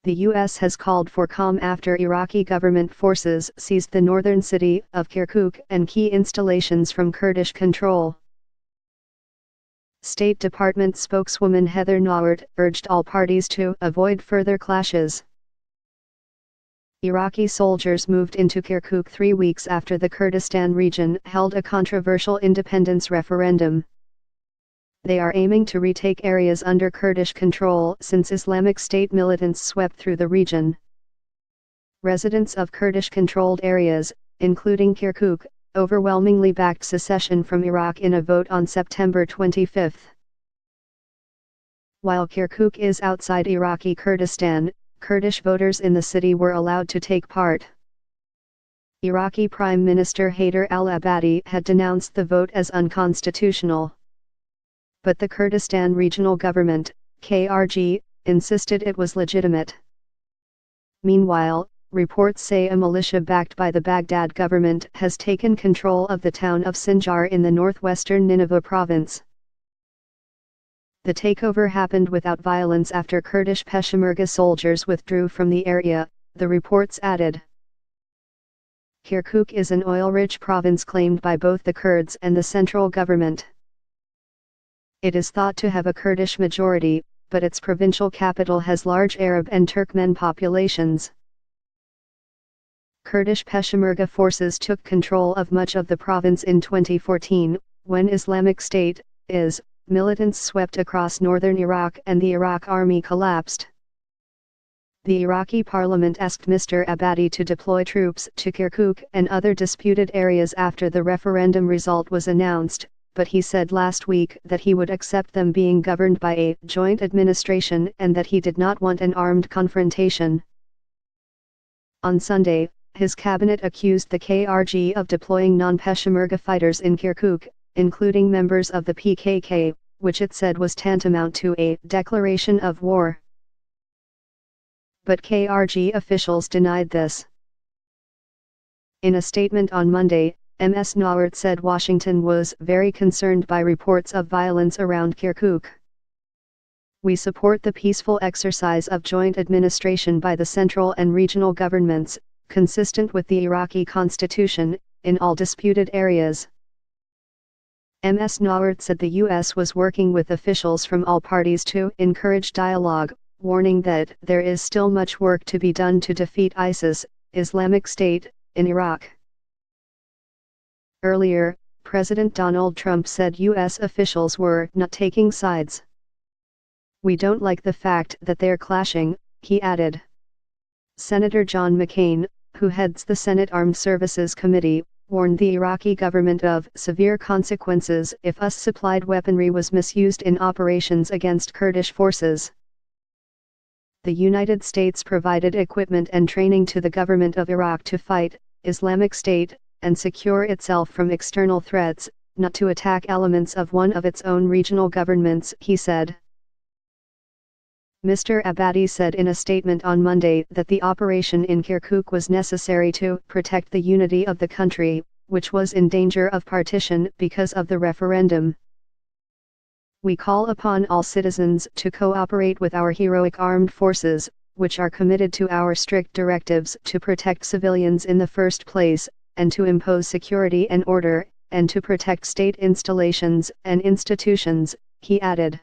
The U.S. has called for calm after Iraqi government forces seized the northern city of Kirkuk and key installations from Kurdish control. State Department spokeswoman Heather Nauert urged all parties to avoid further clashes. Iraqi soldiers moved into Kirkuk 3 weeks after the Kurdistan region held a controversial independence referendum. They are aiming to retake areas under Kurdish control since Islamic State militants swept through the region. Residents of Kurdish-controlled areas, including Kirkuk, overwhelmingly backed secession from Iraq in a vote on September 25. While Kirkuk is outside Iraqi Kurdistan, Kurdish voters in the city were allowed to take part. Iraqi Prime Minister Haider al-Abadi had denounced the vote as unconstitutional. But the Kurdistan Regional Government, KRG, insisted it was legitimate. Meanwhile, reports say a militia backed by the Baghdad government has taken control of the town of Sinjar in the northwestern Nineveh province. The takeover happened without violence after Kurdish Peshmerga soldiers withdrew from the area, the reports added. Kirkuk is an oil-rich province claimed by both the Kurds and the central government. It is thought to have a Kurdish majority, but its provincial capital has large Arab and Turkmen populations. Kurdish Peshmerga forces took control of much of the province in 2014, when Islamic State, IS, militants swept across northern Iraq and the Iraq army collapsed. The Iraqi parliament asked Mr. Abadi to deploy troops to Kirkuk and other disputed areas after the referendum result was announced, but he said last week that he would accept them being governed by a joint administration and that he did not want an armed confrontation. On Sunday, his cabinet accused the KRG of deploying non-Peshmerga fighters in Kirkuk, including members of the PKK, which it said was tantamount to a declaration of war. But KRG officials denied this. In a statement on Monday, Ms. Nauert said Washington was very concerned by reports of violence around Kirkuk. We support the peaceful exercise of joint administration by the central and regional governments, consistent with the Iraqi constitution, in all disputed areas. Ms. Nauert said the U.S. was working with officials from all parties to encourage dialogue, warning that there is still much work to be done to defeat ISIS, Islamic State, in Iraq. Earlier, President Donald Trump said U.S. officials were not taking sides. We don't like the fact that they're clashing, he added. Senator John McCain, who heads the Senate Armed Services Committee, warned the Iraqi government of severe consequences if US-supplied weaponry was misused in operations against Kurdish forces. The United States provided equipment and training to the government of Iraq to fight Islamic State and secure itself from external threats, not to attack elements of one of its own regional governments, he said. Mr. Abadi said in a statement on Monday that the operation in Kirkuk was necessary to protect the unity of the country, which was in danger of partition because of the referendum. We call upon all citizens to cooperate with our heroic armed forces, which are committed to our strict directives to protect civilians in the first place, and to impose security and order, and to protect state installations and institutions, he added.